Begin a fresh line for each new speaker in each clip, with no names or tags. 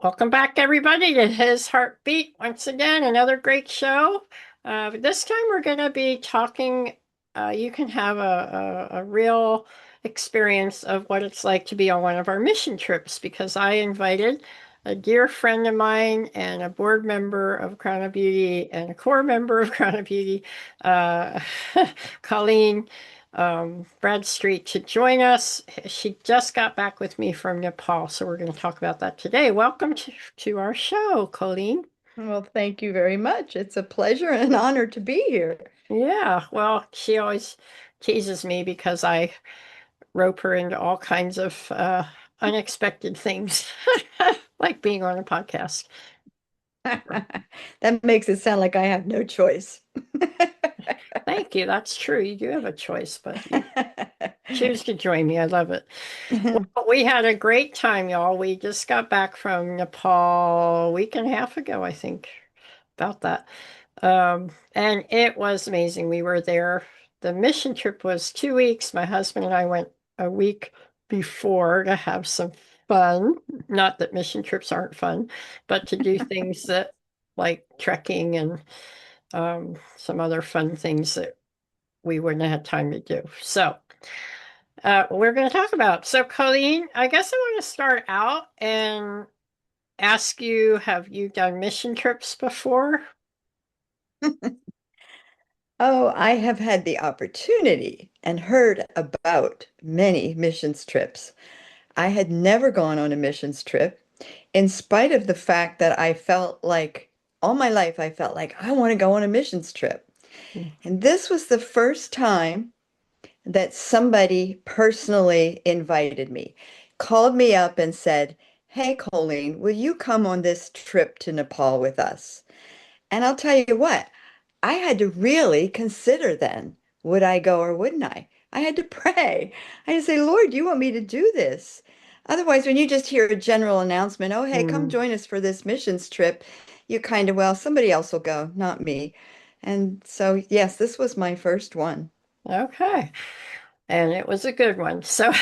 Welcome back, everybody, to His Heartbeat. Once again, another great show. This time we're going to be talking. You can have a real experience of what it's like to be on one of our mission trips because I invited a dear friend of mine and a board member of Crown of Beauty and a core member of Crown of Beauty, uh, Colleen Bradstreet, to join us. She just got back with me from Nepal, so we're going to talk about that today. Welcome to our show, Colleen.
Well, thank you very much. It's a pleasure and an honor to be here.
Yeah, well, she always teases me because I rope her into all kinds of unexpected things, like being on a podcast.
That makes it sound like I have no choice.
Thank you. That's true. You do have a choice, but you choose to join me. I love it. Well, we had a great time, y'all. We just got back from Nepal a week and a half ago, I think, about that. And it was amazing. We were there. The mission trip was 2 weeks. My husband and I went a week before to have some fun. Not that mission trips aren't fun, but to do things that like trekking and some other fun things that we wouldn't have had time to do. So, we're going to talk about. So, Colleen, I guess I want to start out and ask you, have you done mission trips before?
Oh, I have had the opportunity and heard about many missions trips. I had never gone on a missions trip, in spite of the fact that I felt like all my life I felt like I want to go on a missions trip. And this was the first time that somebody personally invited me, called me up and said, "Hey, Colleen, will you come on this trip to Nepal with us?" And I'll tell you what, I had to really consider then, would I go or wouldn't I? I had to pray. I had to say, Lord, you want me to do this? Otherwise, when you just hear a general announcement, oh, hey, come
Mm,
join us for this missions trip, you kind of, well, somebody else will go, not me. And so, yes, this was my first one.
okay. And it was a good one. So,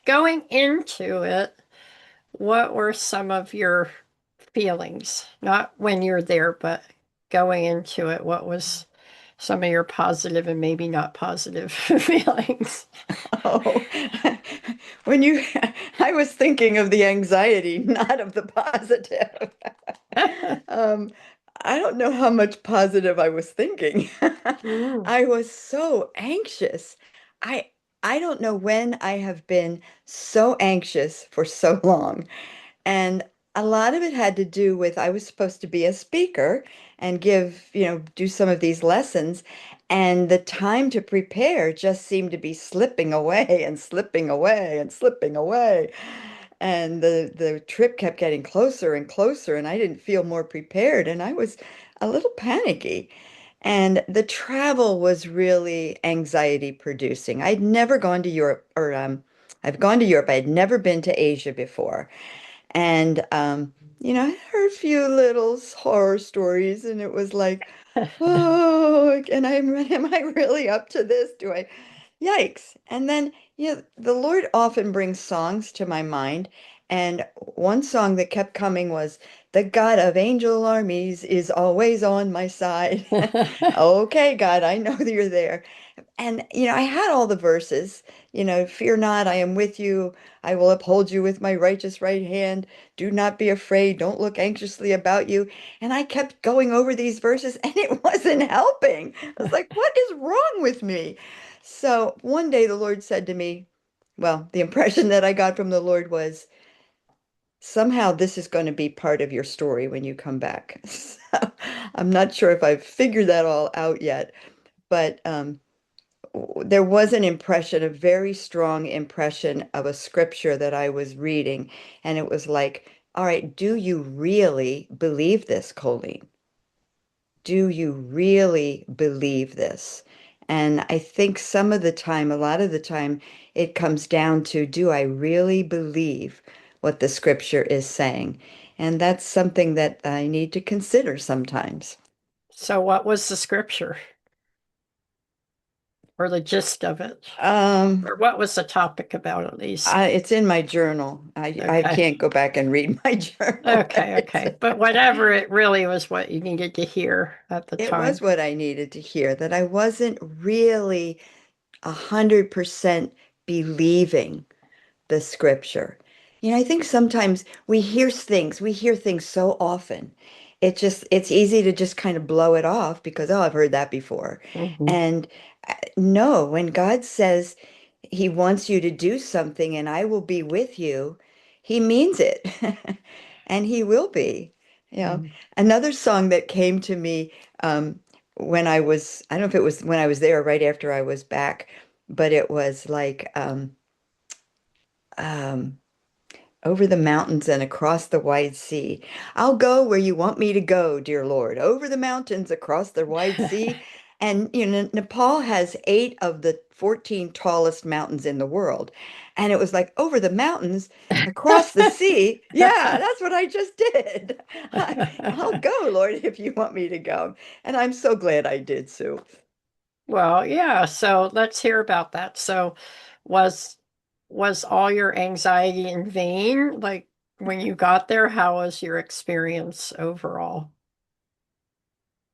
going into it, what were some of your feelings? Not when you're there, but going into it, what was some of your positive and maybe not positive feelings?
Oh, when you, I was thinking of the anxiety, not of the positive. Um, I don't know how much positive I was thinking.
Mm.
I was so anxious. I I don't know when I have been so anxious for so long. And a lot of it had to do with I was supposed to be a speaker and give, do some of these lessons. And the time to prepare just seemed to be slipping away and slipping away and slipping away. And the trip kept getting closer and closer, and I didn't feel more prepared, and I was a little panicky. And the travel was really anxiety producing. I'd never gone to Europe, or I've gone to Europe. I had never been to Asia before. And I heard a few little horror stories, and it was like, oh, and am I really up to this? Do I? Yikes. And then, the Lord often brings songs to my mind. And one song that kept coming was, "The God of angel armies is always on my side." Okay, God, I know that you're there. And, I had all the verses, fear not, I am with you. I will uphold you with my righteous right hand. Do not be afraid. Don't look anxiously about you. And I kept going over these verses and it wasn't helping. I was like, what is wrong with me? So one day the Lord said to me, well, the impression that I got from the Lord was somehow this is going to be part of your story when you come back. So I'm not sure if I've figured that all out yet, but there was an impression, a very strong impression of a scripture that I was reading. And it was like, all right, do you really believe this, Colleen? Do you really believe this? And I think some of the time, a lot of the time, it comes down to, do I really believe what the scripture is saying? And that's something that I need to consider sometimes.
So, what was the scripture? or the gist of it?
Um,
Or what was the topic about at least?
it's in my journal. I
Okay.
can't go back and read my journal, but
Okay, okay. But whatever, it really was what you needed to hear at the
it was
time.
what I needed to hear, that I wasn't really 100% believing the scripture. I think sometimes we hear things so often. It's easy to just kind of blow it off because, oh, I've heard that before.
Hmm.
And no, when God says he wants you to do something and I will be with you, he means it. And he will be. You know, another song that came to me when I don't know if it was when I was there or right after I was back, but it was like um, over the mountains and across the wide sea. I'll go where you want me to go, dear Lord, over the mountains, across the wide sea. And Nepal has 8 of the 14 tallest mountains in the world. And it was like over the mountains, across the sea. Yeah, that's what I just did. I'll go, Lord, if you want me to go. And I'm so glad I did, Sue.
Well, yeah, so let's hear about that. So was was all your anxiety in vain? Like when you got there, how was your experience overall?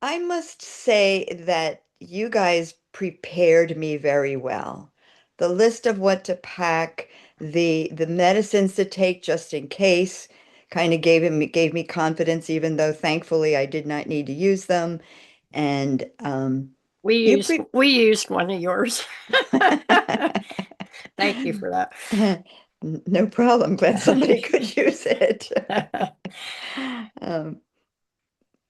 I must say that you guys prepared me very well. The list of what to pack, the medicines to take just in case, kind of gave me confidence, even though thankfully I did not need to use them. And you pre
We used one of yours. Thank you for that.
no problem. Glad somebody could use it. Um,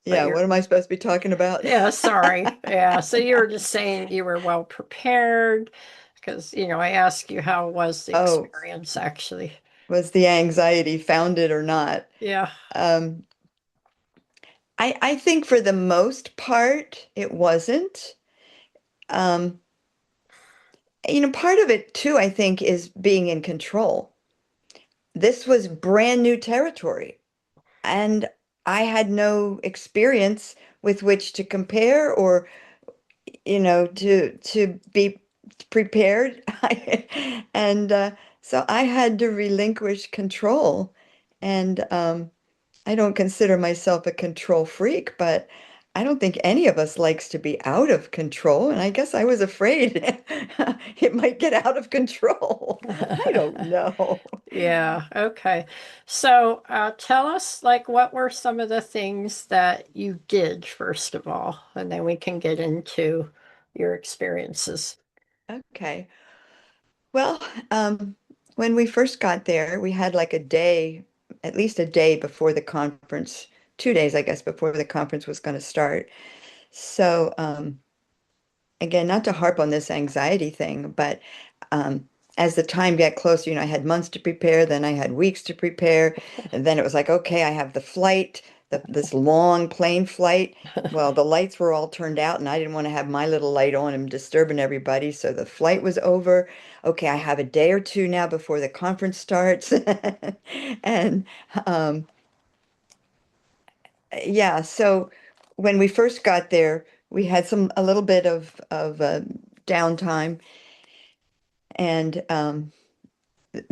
But
yeah,
you're
what am I supposed to be talking about?
Yeah, sorry. Yeah, so you were just saying you were well prepared because, I asked you how was the
Oh,
experience actually.
was the anxiety founded or not?
Yeah.
Um, I think for the most part, it wasn't. Um, part of it too, I think, is being in control. This was brand new territory, and I had no experience with which to compare or, to be prepared. And so I had to relinquish control. And I don't consider myself a control freak, but I don't think any of us likes to be out of control. And I guess I was afraid it might get out of control. I don't know.
Yeah, okay. So, tell us, like, what were some of the things that you did, first of all, and then we can get into your experiences.
Okay. Well, when we first got there, we had like a day, at least a day before the conference, 2 days, I guess, before the conference was going to start. So, again, not to harp on this anxiety thing, but as the time got closer, I had months to prepare, then I had weeks to prepare, and then it was like, okay, I have the flight, this long plane flight. Well, the lights were all turned out, and I didn't want to have my little light on and disturbing everybody, so the flight was over. Okay, I have a day or two now before the conference starts, and um, yeah, so when we first got there, we had a little bit of downtime, and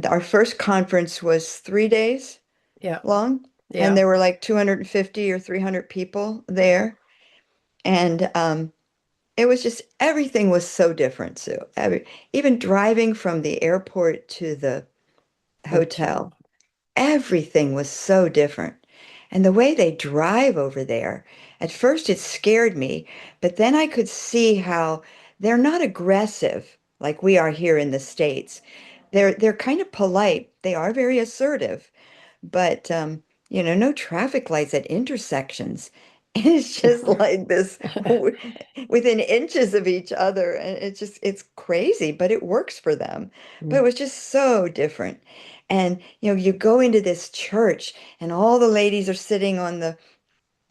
our first conference was 3 days
Yeah,
long, and
yeah.
there were like 250 or 300 people there, and it was just everything was so different. So even driving from the airport to the hotel,
Hotel.
everything was so different. And the way they drive over there, at first it scared me, but then I could see how they're not aggressive like we are here in the States. They're kind of polite. They are very assertive, but no traffic lights at intersections. It's just like this within inches of each other, and it's crazy, but it works for them. But it was just so different. And you go into this church, and all the ladies are sitting on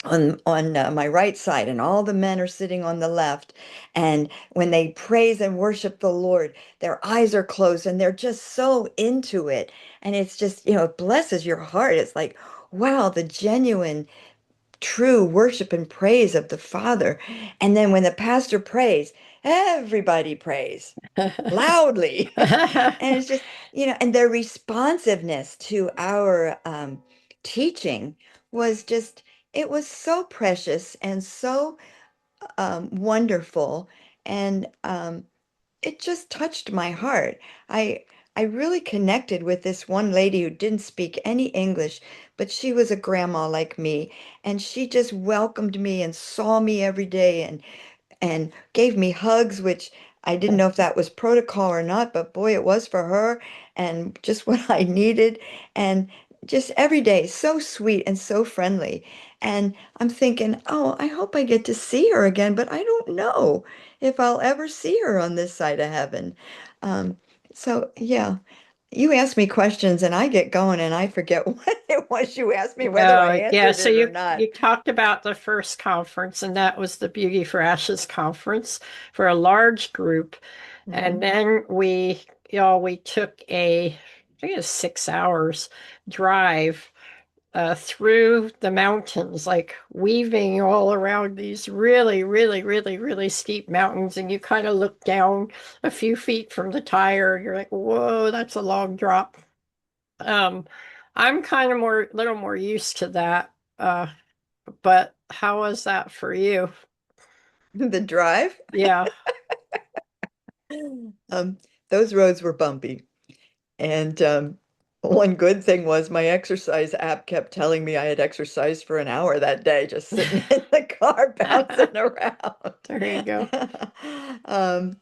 my right side, and all the men are sitting on the left. And when they praise and worship the Lord, their eyes are closed and they're just so into it. And it's just, it blesses your heart. It's like, wow, the genuine true worship and praise of the Father. And then when the pastor prays, everybody prays loudly. And it's just, and their responsiveness to our teaching was just, it was so precious and so wonderful. And it just touched my heart. I I really connected with this one lady who didn't speak any English, but she was a grandma like me, and she just welcomed me and saw me every day and gave me hugs, which I didn't know if that was protocol or not, but boy, it was for her and just what I needed. And just every day, so sweet and so friendly. And I'm thinking, oh, I hope I get to see her again, but I don't know if I'll ever see her on this side of heaven. Um, so, yeah, you ask me questions and I get going and I forget what it was you asked me, whether I
Oh, yeah.
answered
So
it or
you
not.
talked about the first conference, and that was the Beauty for Ashes conference for a large group. And
Mhm.
then we took I think it was 6 hours drive through the mountains, like weaving all around these really, really, really, really steep mountains. And you kind of look down a few feet from the tire, and you're like, whoa, that's a long drop. Um, I'm kind of little more used to that. But how was that for you?
The drive.
Yeah.
Um, those roads were bumpy. And one good thing was my exercise app kept telling me I had exercised for an hour that day, just sitting in the car bouncing around.
There you go.
Um,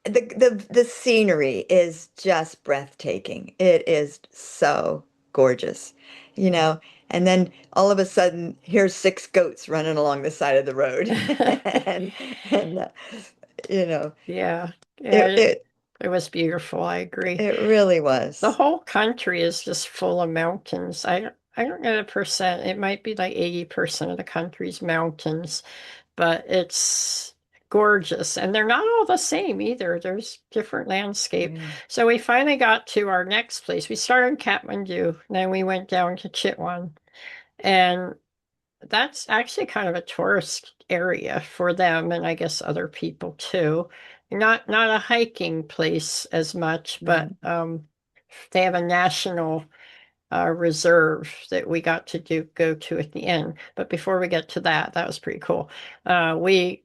the scenery is just breathtaking. It is so gorgeous, you know. And then all of a sudden, here's six goats running along the side of the road, and and you know,
Yeah. Yeah,
it it
it was beautiful. I agree.
it really
The
was.
whole country is just full of mountains. I don't know the percent. It might be like 80% of the country's mountains, but it's gorgeous. And they're not all the same either. There's different landscape.
Yeah.
So we finally got to our next place. We started in Kathmandu, then we went down to Chitwan. And that's actually kind of a tourist area for them, and I guess other people too. Not a hiking place as much, but
Mhm.
they have a national reserve that we got to go to at the end. But before we get to that, that was pretty cool. We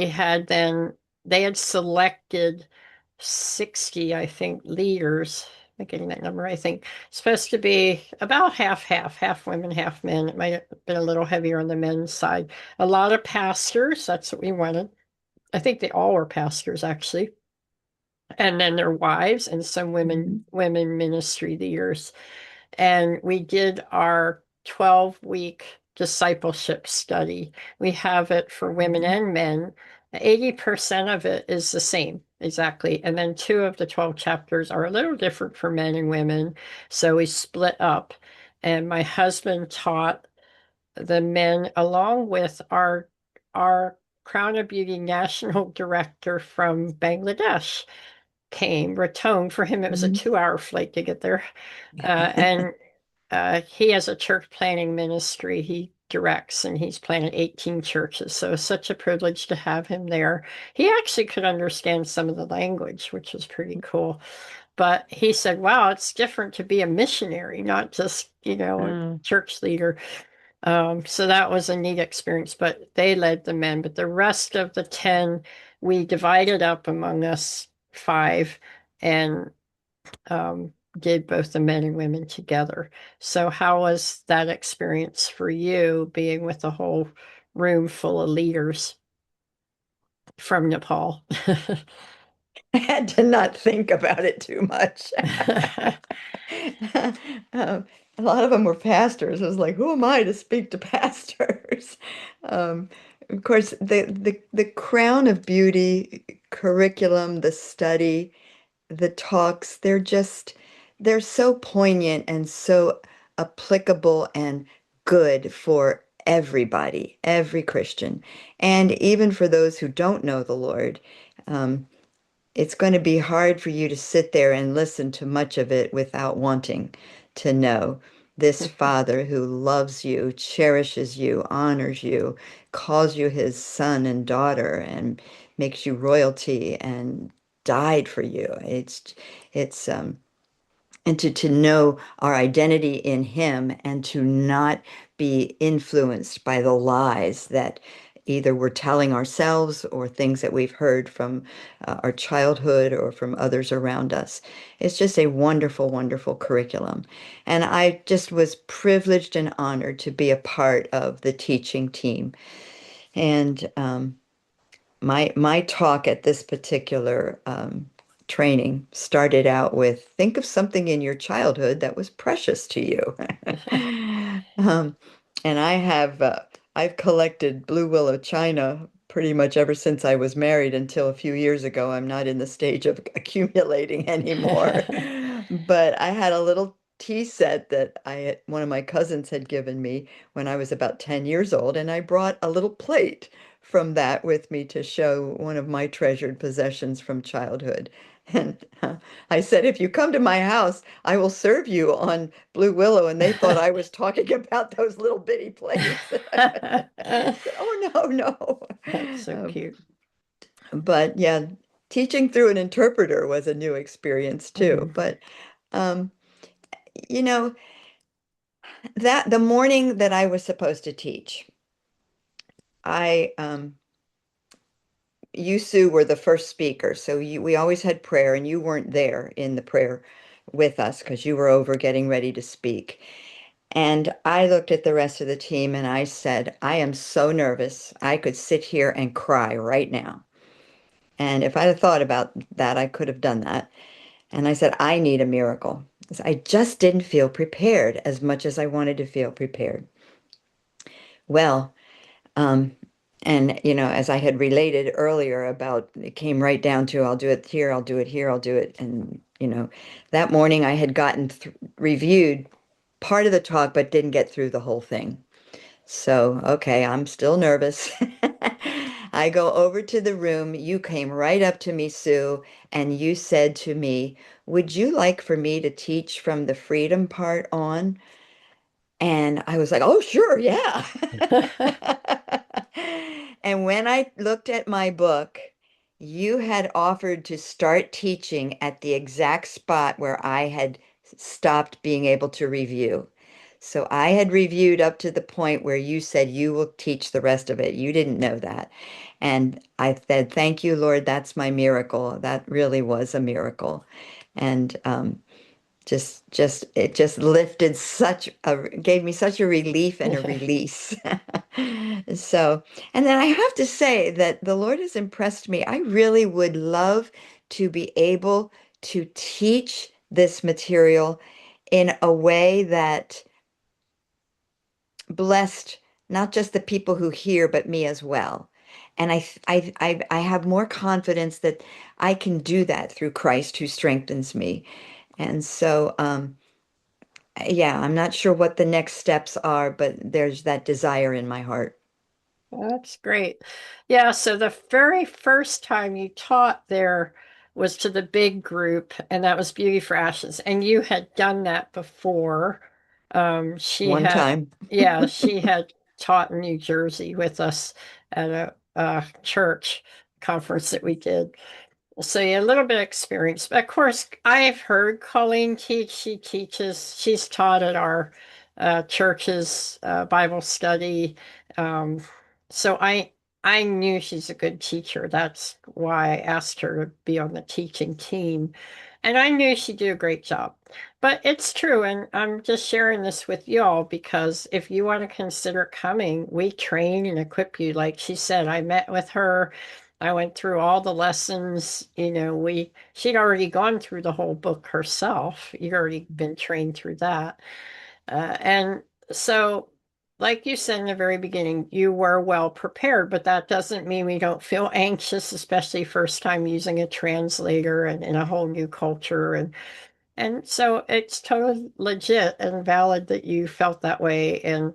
had then they had selected 60, I think, leaders. Am I getting that number? I think supposed to be about half women, half men. It might have been a little heavier on the men's side. A lot of pastors, that's what we wanted. I think they all were pastors actually. And then their wives and some
Mhm.
women ministry leaders. And we did our 12-week discipleship study. We have it for women
Mhm.
and men. 80% of it is the same, exactly. And then two of the 12 chapters are a little different for men and women. So we split up. And my husband taught the men along with our Crown of Beauty national director from Bangladesh came, Raton. For him, it was a
Mhm.
2-hour flight to get there. And he has a church planning ministry he directs, and he's planted 18 churches. So it's such a privilege to have him there. He actually could understand some of the language, which was pretty cool. But he said, wow, it's different to be a missionary, not just, a
Mm.
church leader. So that was a neat experience, but they led the men. But the rest of the 10, we divided up among us five and did both the men and women together. So, how was that experience for you being with a whole room full of leaders from Nepal?
I had to not think about it too much. A lot of them were pastors. I was like, who am I to speak to pastors? Um, of course, the crown of beauty curriculum, the study, the talks, they're so poignant and so applicable and good for everybody, every Christian, and even for those who don't know the Lord. Um, it's going to be hard for you to sit there and listen to much of it without wanting to know, this Father who loves you, cherishes you, honors you, calls you his son and daughter, and makes you royalty and died for you. It's and to know our identity in him and to not be influenced by the lies that either we're telling ourselves or things that we've heard from our childhood or from others around us. It's just a wonderful, wonderful curriculum. And I just was privileged and honored to be a part of the teaching team. And my talk at this particular training started out with think of something in your childhood that was precious to you. Um, and I've collected blue willow china pretty much ever since I was married until a few years ago. I'm not in the stage of accumulating anymore. But I had a little tea set that one of my cousins had given me when I was about 10 years old, and I brought a little plate from that with me to show one of my treasured possessions from childhood. And I said, if you come to my house, I will serve you on Blue Willow. And they thought I was talking about those little bitty plates. I said, oh, no, no.
That's so
Um,
cute.
but yeah, teaching through an interpreter was a new experience too.
Mhm.
But, um, you know, that the morning that I was supposed to teach, I you, Sue, were the first speaker. So we always had prayer, and you weren't there in the prayer with us because you were over getting ready to speak. And I looked at the rest of the team and I said, I am so nervous. I could sit here and cry right now. And if I'd have thought about that, I could have done that. And I said, I need a miracle. 'Cause I just didn't feel prepared as much as I wanted to feel prepared. Well, Um, and as I had related earlier about it came right down to I'll do it here, I'll do it here, I'll do it. And that morning I had gotten th reviewed part of the talk, but didn't get through the whole thing. So, okay, I'm still nervous. I go over to the room. You came right up to me, Sue, and you said to me, would you like for me to teach from the freedom part on? And I was like, oh, sure, yeah. And when I looked at my book, you had offered to start teaching at the exact spot where I had stopped being able to review. So I had reviewed up to the point where you said you will teach the rest of it. You didn't know that. And I said, thank you, Lord, that's my miracle. That really was a miracle. And just it just lifted gave me such a relief and a release. So, and then I have to say that the Lord has impressed me. I really would love to be able to teach this material in a way that blessed not just the people who hear, but me as well. And I have more confidence that I can do that through Christ who strengthens me. And so, yeah, I'm not sure what the next steps are, but there's that desire in my heart.
That's great. Yeah, so the very first time you taught there was to the big group, and that was Beauty for Ashes. And you had done that before. She
One
had,
time.
yeah, she had taught in New Jersey with us at a church conference that we did. So yeah, a little bit of experience. But of course, I've heard Colleen teach. She's taught at our church's Bible study. Um, so I knew she's a good teacher. That's why I asked her to be on the teaching team. And I knew she'd do a great job. But it's true, and I'm just sharing this with y'all because if you want to consider coming, we train and equip you. Like she said, I met with her. I went through all the lessons. She'd already gone through the whole book herself. You'd already been trained through that. And so, like you said in the very beginning, you were well prepared, but that doesn't mean we don't feel anxious, especially first time using a translator and in a whole new culture. And so it's totally legit and valid that you felt that way. And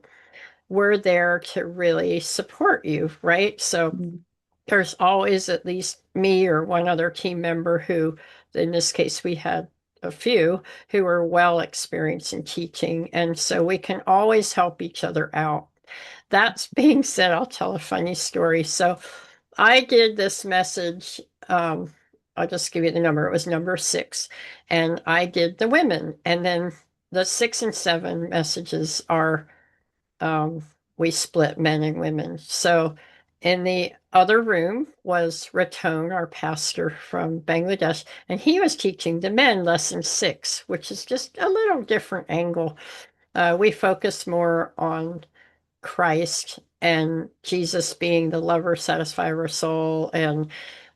we're there to really support you, right? So there's always at least me or one other team member who, in this case, we had a few who are well experienced in teaching, and so we can always help each other out. That being said, I'll tell a funny story. So I did this message. I'll just give you the number. It was number 6. And I did the women. And then the 6 and 7 messages are um, we split men and women. So in the other room was Raton, our pastor from Bangladesh, and he was teaching the men lesson 6, which is just a little different angle. We focus more on Christ and Jesus being the lover, satisfier of our soul, and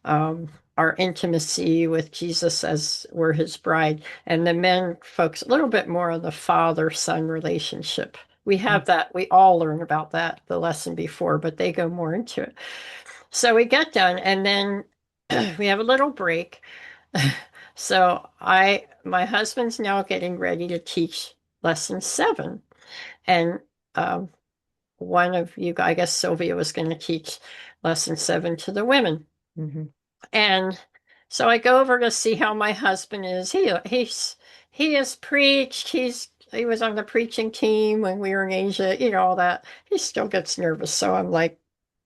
um, our intimacy with Jesus as we're his bride. And the men focus a little bit more on the father-son relationship. We have that, we all learn about that the lesson before, but they go more into it. So we get done, and then we have a little break. So my husband's now getting ready to teach lesson 7. And um, one of you, I guess Sylvia was going to teach lesson 7 to the women.
Mhm.
And so I go over to see how my husband is. He has preached. He was on the preaching team when we were in Asia, all that. He still gets nervous. So I'm like,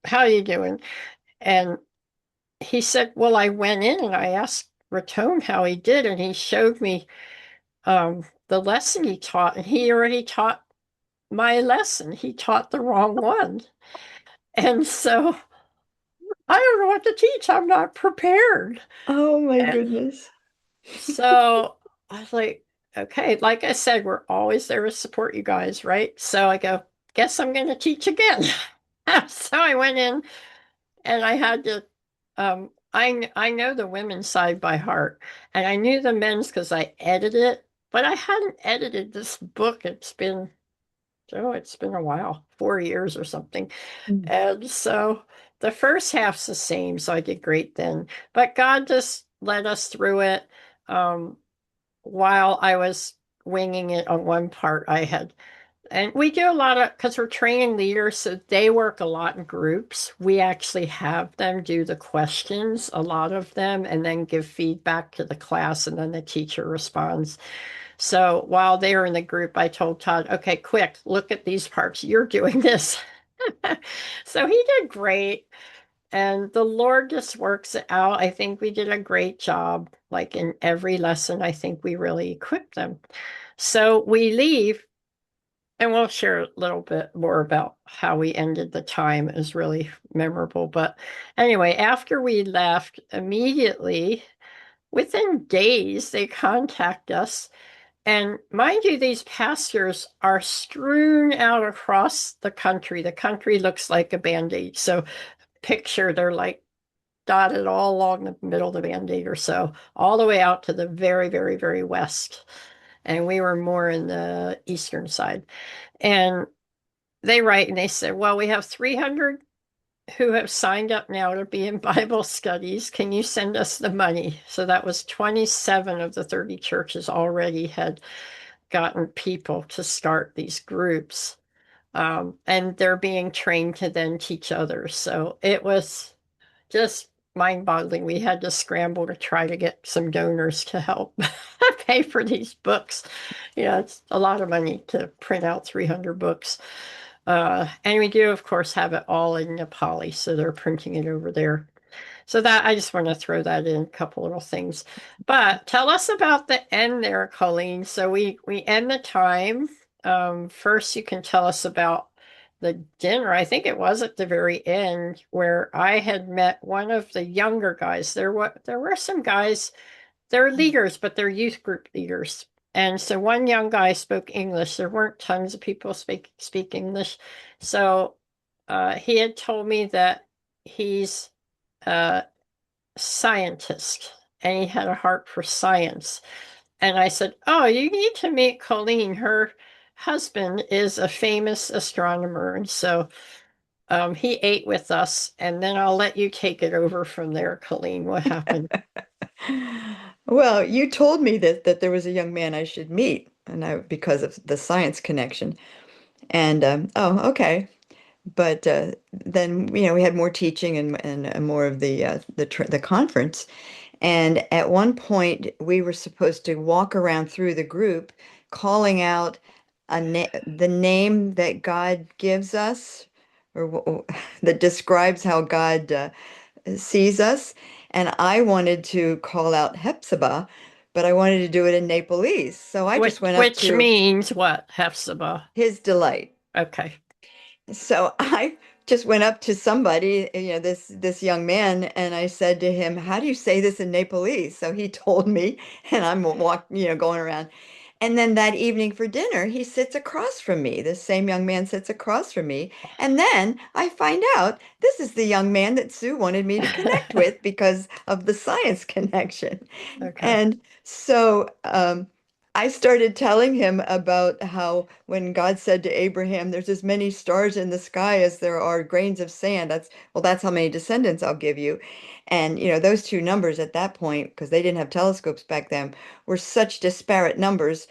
"How are you doing?" And he said, "Well, I went in and I asked Raton how he did, and he showed me the lesson he taught, and he already taught my lesson. He taught the wrong one." And so I don't know what to teach. I'm not prepared.
Oh my
And
goodness.
so I was like, okay, like I said, we're always there to support you guys, right? So I go, guess I'm going to teach again. So I went in and I had to, I know the women's side by heart, and I knew the men's because I edited it, but I hadn't edited this book. It's been a while, 4 years or something.
Mm.
And so the first half's the same, so I did great then. But God just led us through it. Um, while I was winging it on one part, and we do a lot of, because we're training leaders, so they work a lot in groups. We actually have them do the questions, a lot of them, and then give feedback to the class, and then the teacher responds. So while they were in the group, I told Todd, okay, quick, look at these parts. You're doing this. So he did great. And the Lord just works it out. I think we did a great job. Like in every lesson, I think we really equipped them. So we leave, and we'll share a little bit more about how we ended the time. It was really memorable. But anyway, after we left, immediately, within days, they contact us. And mind you, these pastures are strewn out across the country. The country looks like a band-aid. So picture they're like dotted all along the middle of the band-aid or so, all the way out to the very, very, very west. And we were more in the eastern side. And they write and they said, well, we have 300 who have signed up now to be in Bible studies. Can you send us the money? So that was 27 of the 30 churches already had gotten people to start these groups. And they're being trained to then teach others. So it was just mind-boggling. We had to scramble to try to get some donors to help pay for these books. Yeah, it's a lot of money to print out 300 books. And we do, of course, have it all in Nepali, so they're printing it over there. So that I just want to throw that in a couple little things. But tell us about the end there, Colleen. So we end the time. First, you can tell us about the dinner. I think it was at the very end where I had met one of the younger guys. There were some guys, they're leaders, but they're youth group leaders. And so one young guy spoke English. There weren't tons of people speak English. So he had told me that he's a scientist and he had a heart for science. And I said, oh, you need to meet Colleen. Her husband is a famous astronomer. And so he ate with us. And then I'll let you take it over from there, Colleen. What happened?
Well, you told me that there was a young man I should meet, and I because of the science connection. And oh, okay. But then we had more teaching and more of the conference. And at one point, we were supposed to walk around through the group calling out the name that God gives us, that describes how God sees us. And I wanted to call out Hepzibah, but I wanted to do it in Nepalese. So I just went up
Which
to
means what? Hefzibah.
his delight.
Okay.
So I just went up to somebody, this young man, and I said to him, "How do you say this in Nepalese?" So he told me, and I'm going around. And then that evening for dinner, he sits across from me. This same young man sits across from me. And then I find out this is the young man that Sue wanted me to connect with because of the science connection.
Okay.
And so I started telling him about how when God said to Abraham, "There's as many stars in the sky as there are grains of sand." That's how many descendants I'll give you. And those two numbers at that point, because they didn't have telescopes back then, were such disparate numbers.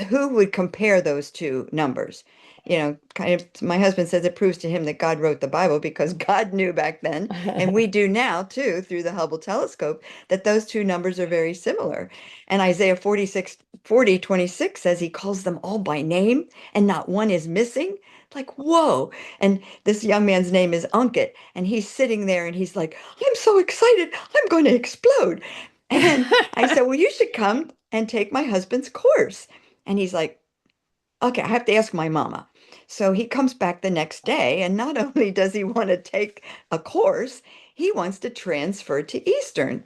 Who would compare those two numbers? Kind of, my husband says it proves to him that God wrote the Bible because God knew back then, and we do now too, through the Hubble telescope, that those two numbers are very similar. And Isaiah 40:26 says he calls them all by name and not one is missing. Like, whoa. And this young man's name is Unkit, and he's sitting there and he's like, "I'm so excited, I'm going to explode." And I said, "Well, you should come and take my husband's course." And he's like, "Okay, I have to ask my mama." So he comes back the next day, and not only does he want to take a course, he wants to transfer to Eastern.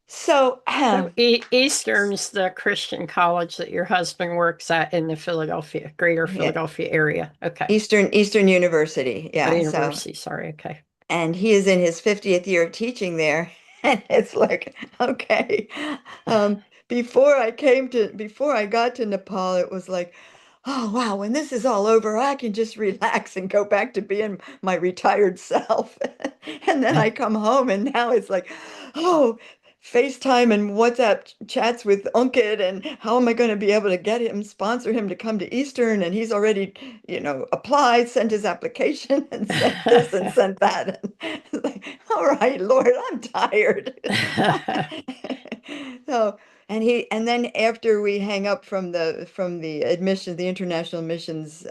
So,
So Eastern's the Christian college that your husband works at in the Philadelphia, greater
yeah,
Philadelphia area. Okay.
Eastern University.
A
Yeah. So,
university, sorry. Okay.
and he is in his 50th year of teaching there. And it's like, okay. Before I got to Nepal, it was like, oh wow, when this is all over, I can just relax and go back to being my retired self. And then I come home and now it's like, oh, FaceTime and WhatsApp chats with Unkit, and how am I going to be able to sponsor him to come to Eastern? And he's already, applied, sent his application and sent this and sent that. And it's like, all right, Lord, I'm tired. So, and then after we hang up the international admissions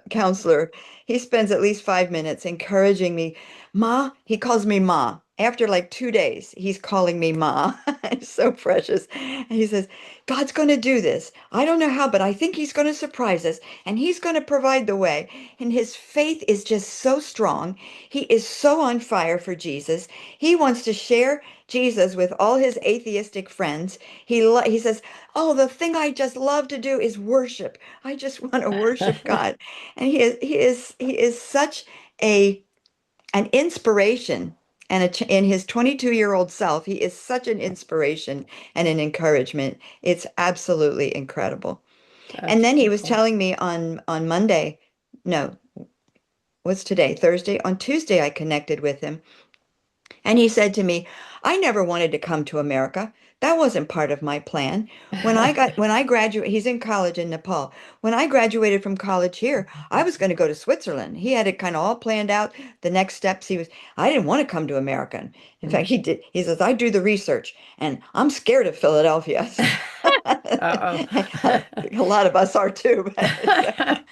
counselor, he spends at least 5 minutes encouraging me. Ma, he calls me Ma. After like 2 days, he's calling me Ma. It's so precious. And he says, "God's going to do this. I don't know how, but I think he's going to surprise us and he's going to provide the way." And his faith is just so strong. He is so on fire for Jesus. He wants to share Jesus with all his atheistic friends. He says, "Oh, the thing I just love to do is worship. I just want to worship God." And he is such a an inspiration, and in his 22-year-old self, he is such an inspiration and an encouragement. It's absolutely incredible. And
That's
then he was
beautiful.
telling me on Monday, no, what's today? Thursday. On Tuesday, I connected with him. And he said to me, "I never wanted to come to America. That wasn't part of my plan. When I graduated, he's in college in Nepal. When I graduated from college here, I was going to go to Switzerland. He had it kind of all planned out. The next steps, I didn't want to come to America. In fact, he says, "I do the research and I'm scared of Philadelphia."
Uh-oh.
A lot of us are too, but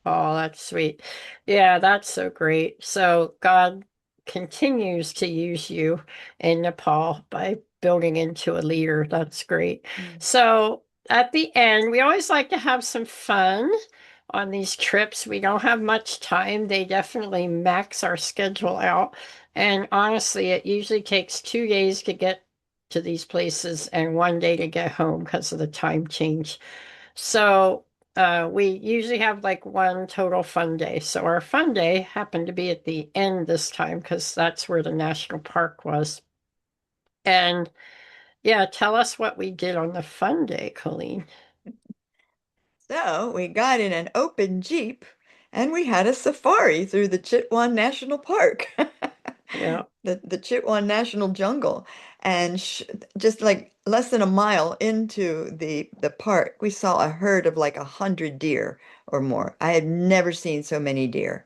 Oh, that's sweet. Yeah, that's so great. So God continues to use you in Nepal by building into a leader. That's great. So at the end, we always like to have some fun on these trips. We don't have much time. They definitely max our schedule out. And honestly, it usually takes 2 days to get to these places and 1 day to get home because of the time change. So we usually have like one total fun day. So our fun day happened to be at the end this time because that's where the national park was. And yeah, tell us what we did on the fun day, Colleen.
So we got in an open Jeep and we had a safari through the Chitwan National Park,
Yeah.
the Chitwan National Jungle. And just like less than a mile into the park, we saw a herd of like 100 deer or more. I had never seen so many deer.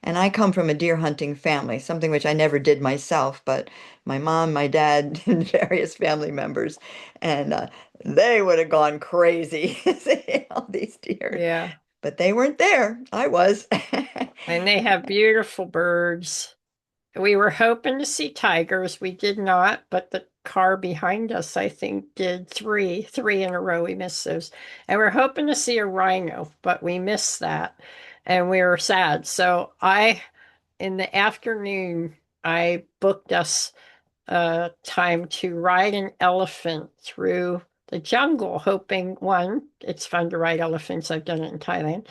And I come from a deer hunting family, something which I never did myself, but my mom, my dad, and various family members, and they would have gone crazy seeing all these deer.
Yeah.
But they weren't there. I was.
And they have beautiful birds. We were hoping to see tigers. We did not, but the car behind us, I think, did three in a row. We missed those. And we're hoping to see a rhino, but we missed that. And we were sad. So in the afternoon, I booked us time to ride an elephant through the jungle, hoping one, it's fun to ride elephants. I've done it in Thailand.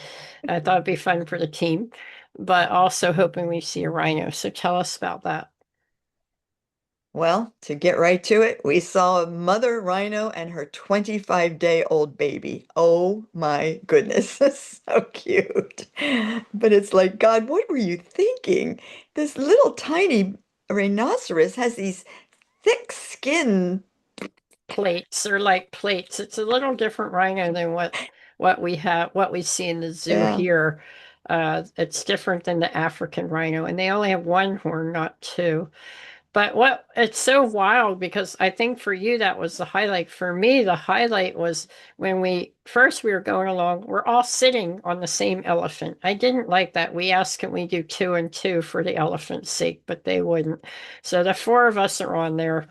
I thought it'd be fun for the team, but also hoping we see a rhino. So tell us about that.
Well, to get right to it, we saw a mother rhino and her 25-day-old baby. Oh my goodness, so cute. But it's like, God, what were you thinking? This little tiny rhinoceros has these thick skin.
Plates are like plates. It's a little different rhino than what we see in the zoo
Yeah.
here. It's different than the African rhino, and they only have one horn, not two. But what it's so wild because I think for you that was the highlight. For me, the highlight was when we were going along, we're all sitting on the same elephant. I didn't like that. We asked, can we do two and two for the elephant's sake, but they wouldn't. So the four of us are on there.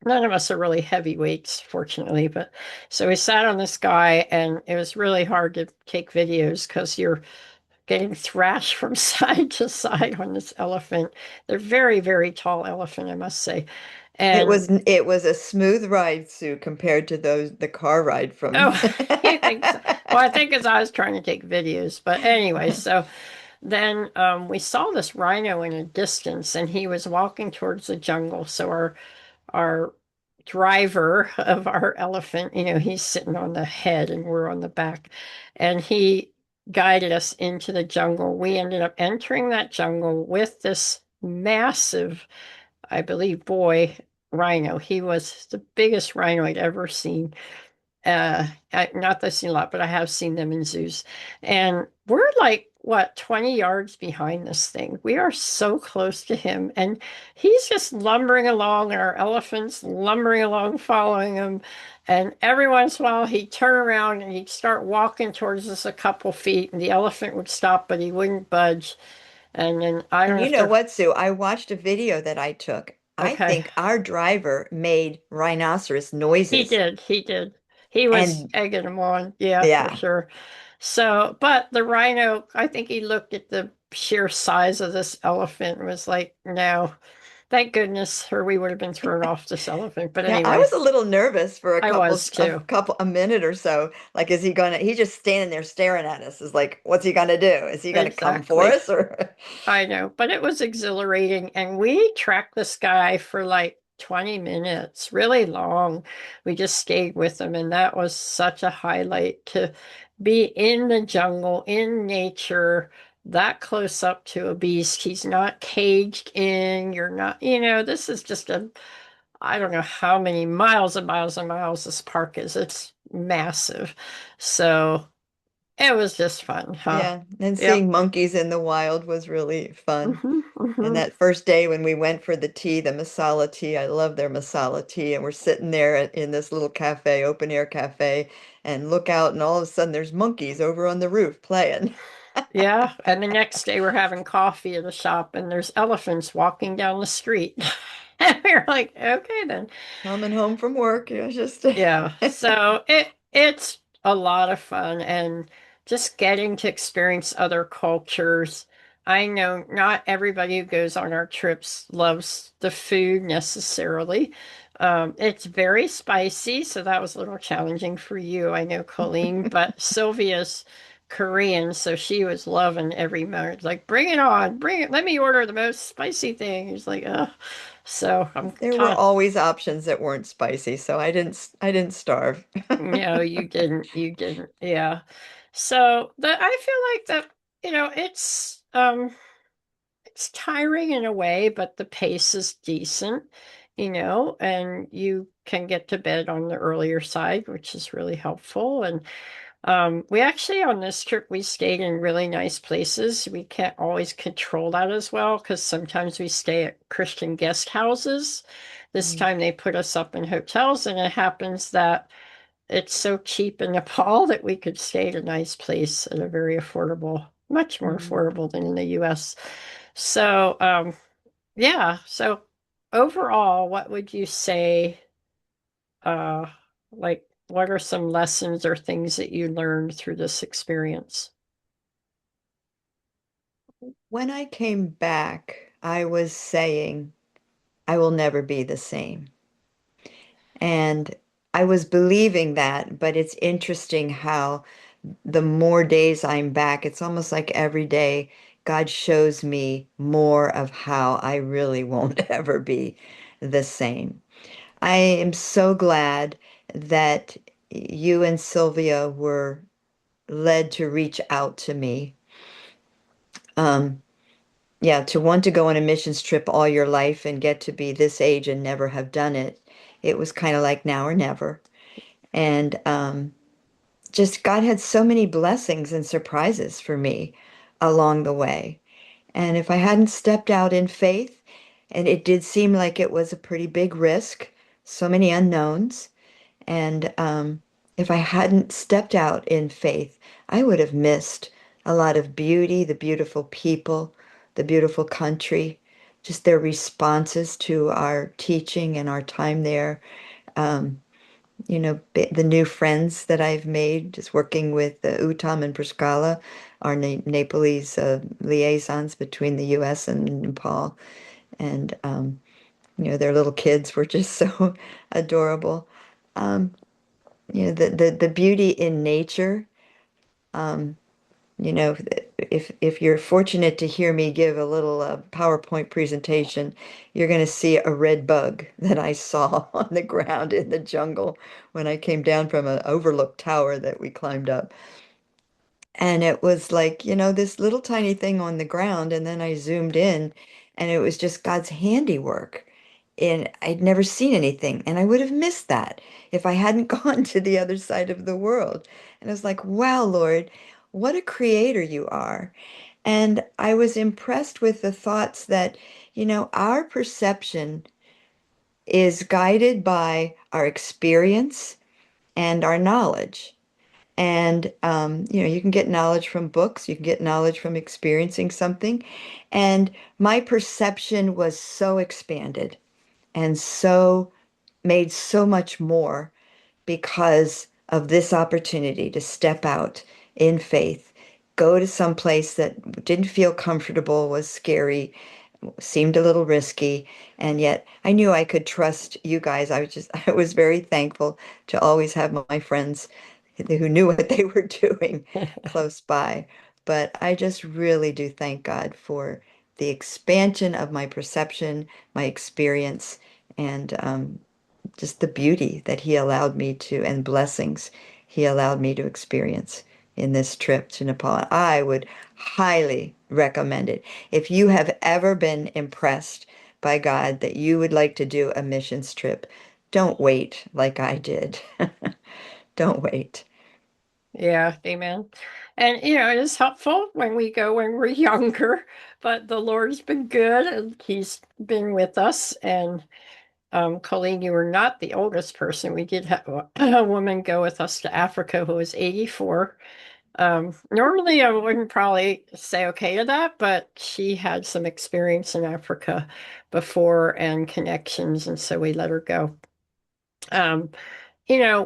None of us are really heavyweights, fortunately, but so we sat on this guy and it was really hard to take videos because you're getting thrashed from side to side on this elephant. They're very, very tall elephant, I must say. And
It was a smooth ride, Sue, compared to the car ride from.
oh, you think so? Well, I think as I was trying to take videos, but anyway, so then we saw this rhino in a distance, and he was walking towards the jungle. So our driver of our elephant, he's sitting on the head and we're on the back, and he guided us into the jungle. We ended up entering that jungle with this massive, I believe, boy rhino. He was the biggest rhino I'd ever seen. Not that I've seen a lot, but I have seen them in zoos. And we're like, what, 20 yards behind this thing. We are so close to him. And he's just lumbering along, and our elephant's lumbering along, following him. And every once in a while, he'd turn around and he'd start walking towards us a couple feet, and the elephant would stop, but he wouldn't budge. And then I don't
And
know
you
if
know
they're
what, Sue? I watched a video that I took. I
okay.
think our driver made rhinoceros
He
noises.
did. He did. He was
And
egging him on. Yeah, for
yeah,
sure. So, but the rhino, I think he looked at the sheer size of this elephant and was like, no, thank goodness, or we would have been thrown off this elephant. But
yeah, I
anyway,
was a little nervous for
I was too.
a minute or so. Like, is he gonna, he's just standing there staring at us. Is like, what's he gonna do? Is he gonna come for
Exactly.
us or?
I know, but it was exhilarating. And we tracked this guy for like 20 minutes, really long. We just stayed with him, and that was such a highlight to be in the jungle, in nature, that close up to a beast. He's not caged in. You're not, this is just I don't know how many miles and miles and miles this park is. It's massive. So it was just fun, huh?
Yeah, and
Yep.
seeing monkeys in the wild was really fun.
hmm
And
hmm
that first day when we went for the tea, the masala tea, I love their masala tea. And we're sitting there in this little cafe, open air cafe, and look out, and all of a sudden there's monkeys over on the roof playing.
Yeah, and the next day we're having coffee at a shop and there's elephants walking down the street. And we're like, okay then.
Coming home from work, it was just
Yeah. So it's a lot of fun and just getting to experience other cultures. I know not everybody who goes on our trips loves the food necessarily. It's very spicy, so that was a little challenging for you. I know, Colleen, but Sylvia's Korean, so she was loving every moment. Like, bring it on, bring it. Let me order the most spicy thing. He's like, So I'm
there were
kind of
always options that weren't spicy, so I didn't starve.
no, you didn't. You didn't. Yeah. So I feel like that, it's tiring in a way, but the pace is decent, and you can get to bed on the earlier side, which is really helpful. And We actually on this trip we stayed in really nice places. We can't always control that as well because sometimes we stay at Christian guest houses. This
Mm,
time they put us up in hotels, and it happens that it's so cheap in Nepal that we could stay at a nice place at a very affordable, much more
mm.
affordable than in the US. So, yeah. So overall, what would you say, uh, what are some lessons or things that you learned through this experience?
When I came back, I was saying, I will never be the same. And I was believing that, but it's interesting how the more days I'm back, it's almost like every day God shows me more of how I really won't ever be the same. I am so glad that you and Sylvia were led to reach out to me. Um, yeah, to want to go on a missions trip all your life and get to be this age and never have done it, it was kind of like now or never. And just God had so many blessings and surprises for me along the way. And if I hadn't stepped out in faith, and it did seem like it was a pretty big risk, so many unknowns, and if I hadn't stepped out in faith, I would have missed a lot of beauty, the beautiful people, the beautiful country, just their responses to our teaching and our time there. Um, the new friends that I've made just working with Uttam and Praskala, our Nepalese liaisons between the US and Nepal. And, their little kids were just so adorable. Um, the beauty in nature. Um, if you're fortunate to hear me give a little PowerPoint presentation, you're going to see a red bug that I saw on the ground in the jungle when I came down from an overlook tower that we climbed up. And it was like, this little tiny thing on the ground, and then I zoomed in, and it was just God's handiwork. And I'd never seen anything, and I would have missed that if I hadn't gone to the other side of the world. And I was like, wow, Lord, what a creator you are. And I was impressed with the thoughts that, our perception is guided by our experience and our knowledge. And, you can get knowledge from books, you can get knowledge from experiencing something. And my perception was so expanded and so made so much more because of this opportunity to step out in faith, go to some place that didn't feel comfortable, was scary, seemed a little risky, and yet I knew I could trust you guys. I was very thankful to always have my friends who knew what they were doing close by. But I just really do thank God for the expansion of my perception, my experience, and just the beauty that He allowed me to, and blessings He allowed me to experience in this trip to Nepal. I would highly recommend it. If you have ever been impressed by God that you would like to do a missions trip, don't wait like I did. Don't wait.
Yeah, amen. And it is helpful when we go when we're younger, but the Lord's been good and He's been with us. And Colleen, you were not the oldest person. We did have a woman go with us to Africa who was 84. Normally, I wouldn't probably say okay to that, but she had some experience in Africa before and connections, and so we let her go. Um,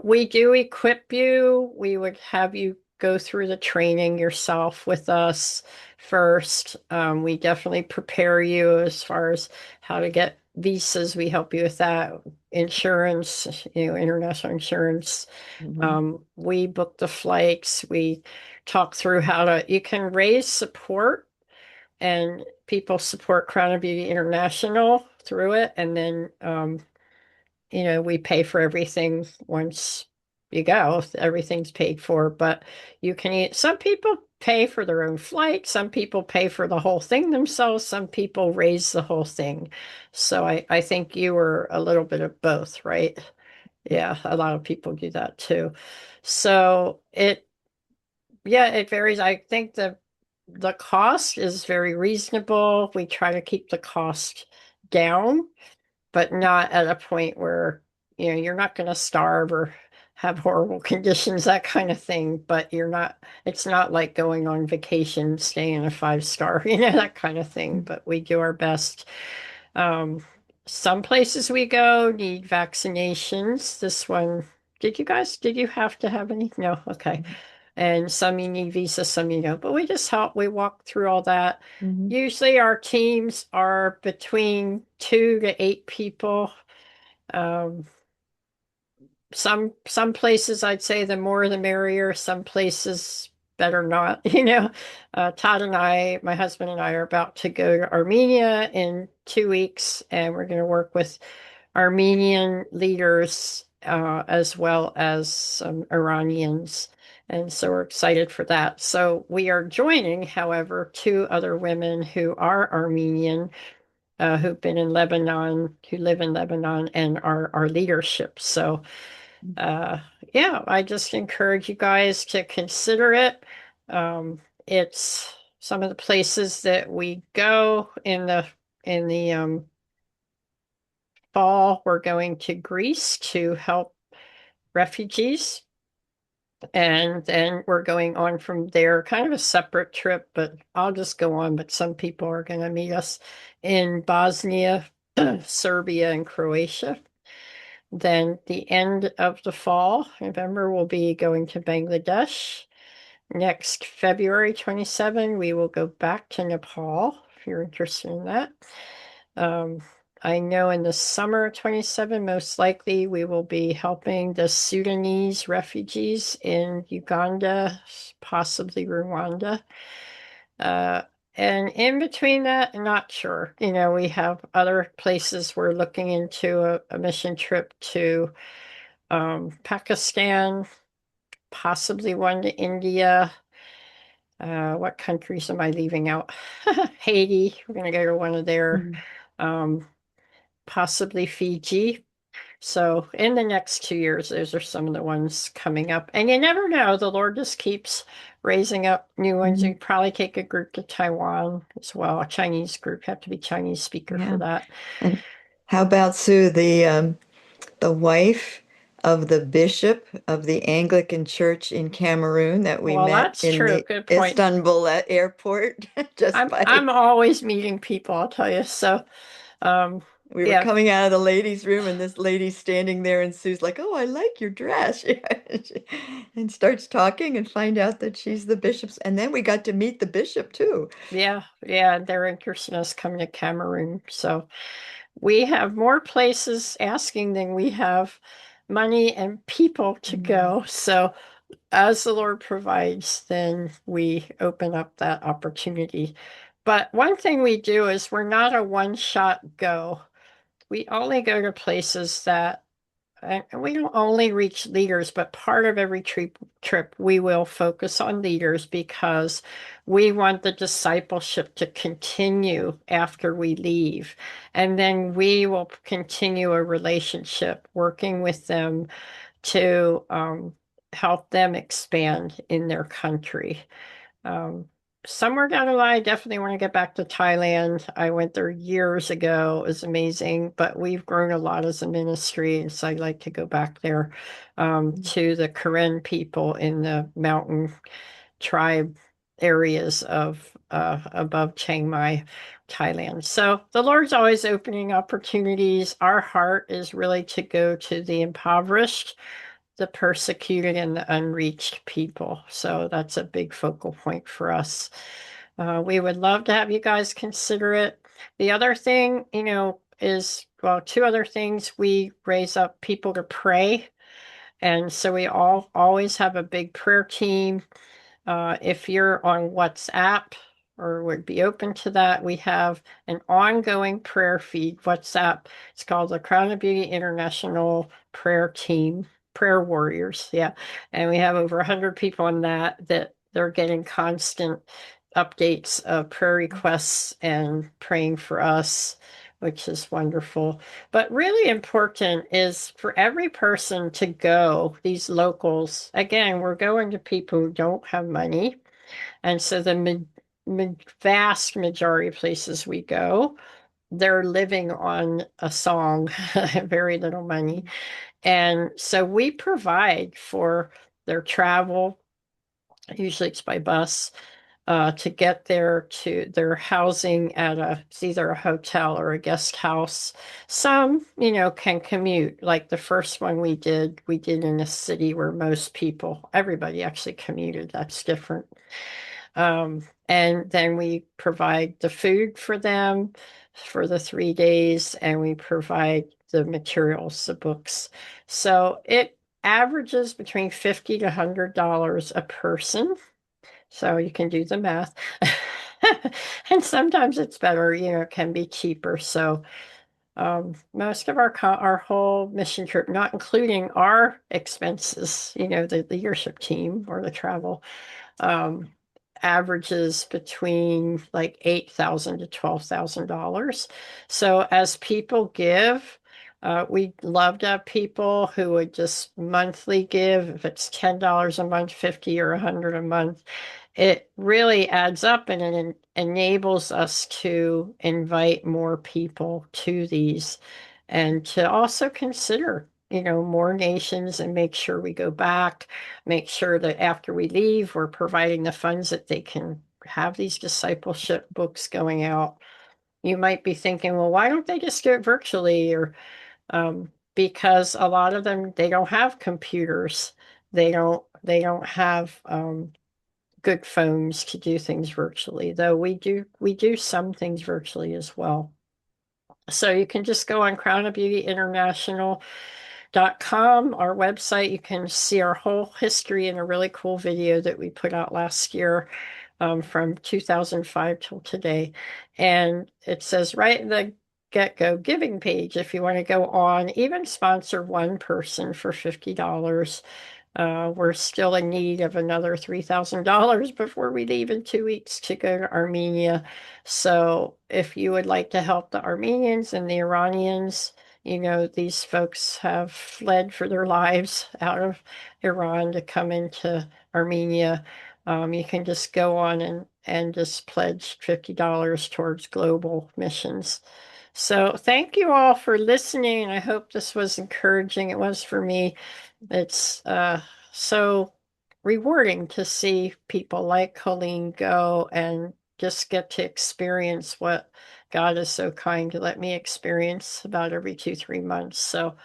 we do equip you. We would have you go through the training yourself with us first. We definitely prepare you as far as how to get visas. We help you with that. Insurance, international insurance.
Mhm.
We book the flights. We talk through you can raise support and people support Crown of Beauty International through it. And then, we pay for everything once you go. Everything's paid for, but you can eat. Some people pay for their own flight. Some people pay for the whole thing themselves. Some people raise the whole thing. So I think you were a little bit of both, right? Yeah, a lot of people do that too. So Yeah, it varies. I think the cost is very reasonable. We try to keep the cost down, but not at a point where, you're not going to starve or have horrible conditions, that kind of thing. But it's not like going on vacation, staying in a five-star, that kind of thing. But we do our best. Um, some places we go need vaccinations. This one, did you have to have any? No, okay. And some you need visa, some you don't. But we just help. We walk through all that.
Hmm.
Usually our teams are between 2 to 8 people. Um, some places I'd say the more the merrier. Some places better not. Todd and I, my husband and I, are about to go to Armenia in 2 weeks, and we're going to work with Armenian leaders as well as some Iranians. And so we're excited for that. So we are joining, however, two other women who are Armenian, who've been in Lebanon, who live in Lebanon, and are our leadership. So, uh, yeah, I just encourage you guys to consider it. It's some of the places that we go in the fall. We're going to Greece to help refugees. And then we're going on from there, kind of a separate trip, but I'll just go on. But some people are going to meet us in Bosnia, Serbia, and Croatia. Then the end of the fall, November, we'll be going to Bangladesh. Next February 27, we will go back to Nepal, if you're interested in that. Um, I know in the summer of 27, most likely we will be helping the Sudanese refugees in Uganda, possibly Rwanda. Uh, and in between that, not sure. We have other places we're looking into a mission trip to Pakistan, possibly one to India. What countries am I leaving out? Haiti, we're going to go to one of their,
Mhm.
um, possibly Fiji. So in the next 2 years, those are some of the ones coming up. And you never know, the Lord just keeps raising up new ones. You
Mhm.
probably take a group to Taiwan as well, a Chinese group, have to be Chinese speaker for
Yeah.
that.
And how about Sue, the wife of the bishop of the Anglican Church in Cameroon that we
Well,
met
that's
in
true.
the
Good point.
Istanbul airport just
I'm
by
always meeting people, I'll tell you. So, um,
we were
yeah,
coming out of the ladies' room and this lady's standing there and Sue's like, "Oh, I like your dress." And starts talking and find out that she's the bishop's. And then we got to meet the bishop too.
yeah, they're interested in us coming to Cameroon. So we have more places asking than we have money and people to
Mm.
go. So as the Lord provides, then we open up that opportunity. But one thing we do is we're not a one-shot go. We only go to places that, and we don't only reach leaders, but part of every trip we will focus on leaders because we want the discipleship to continue after we leave. And then we will continue a relationship working with them to help them expand in their country. Um, Somewhere down the line, I definitely want to get back to Thailand. I went there years ago. It was amazing, but we've grown a lot as a ministry, and so I'd like to go back there to the Karen people in the mountain tribe areas of above Chiang Mai, Thailand. So the Lord's always opening opportunities. Our heart is really to go to the impoverished, the persecuted, and the unreached people. So that's a big focal point for us. We would love to have you guys consider it. The other thing, is, well, two other things. We raise up people to pray. And so we all always have a big prayer team. If you're on WhatsApp or would be open to that, we have an ongoing prayer feed, WhatsApp. It's called the Crown of Beauty International Prayer Team, Prayer Warriors. Yeah. And we have over 100 people in that they're getting constant updates of prayer requests and praying for us. which is wonderful. But really important is for every person to go, these locals. Again, we're going to people who don't have money. And so the vast majority of places we go, they're living on a song, very little money. And so we provide for their travel. Usually it's by bus to get there to their housing at it's either a hotel or a guest house. Some, can commute. Like the first one we did in a city where everybody actually commuted. That's different. And then we provide the food for them for the 3 days, and we provide the materials, the books. So it averages between $50 to $100 a person. So you can do the math. And sometimes it's better, it can be cheaper. So most of our whole mission trip, not including our expenses, the leadership team or the travel, um, averages between like $8,000 to $12,000. So as people give, we love to have people who would just monthly give, if it's $10 a month, 50 or 100 a month. It really adds up and it enables us to invite more people to these and to also consider, more nations and make sure we go back, make sure that after we leave, we're providing the funds that they can have these discipleship books going out. You might be thinking, well, why don't they just do it virtually? Or because a lot of them, they don't have computers. They don't have good phones to do things virtually, though we do some things virtually as well. So you can just go on crownofbeautyinternational.com, our website. You can see our whole history in a really cool video that we put out last year, from 2005 till today. And it says right in the get-go giving page, if you want to go on, even sponsor one person for $50. We're still in need of another $3,000 before we leave in 2 weeks to go to Armenia. So if you would like to help the Armenians and the Iranians, these folks have fled for their lives out of Iran to come into Armenia. You can just go on and just pledge $50 towards global missions. So thank you all for listening. I hope this was encouraging. It was for me. It's so rewarding to see people like Colleen go and just get to experience what God is so kind to let me experience about every 2, 3 months. So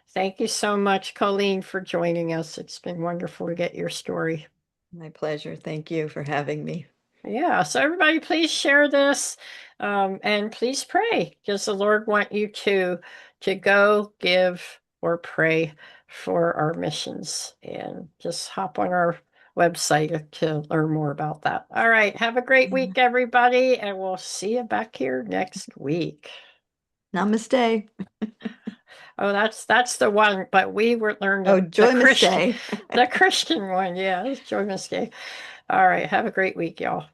thank you so much, Colleen, for joining us. It's been wonderful to get your story.
My pleasure. Thank you for having me.
Yeah, so everybody please share this, and please pray. Does the Lord want you to go, give, or pray for our missions? And just hop on our website to learn more about that. All right, have a great week,
Amen.
everybody, and we'll see you back here next week.
Namaste.
Oh, that's the one, but we were learned
Oh,
the
joy
Christian
mistake.
the Christian one. Yeah, it's Joy Mistake. All right, have a great week, y'all.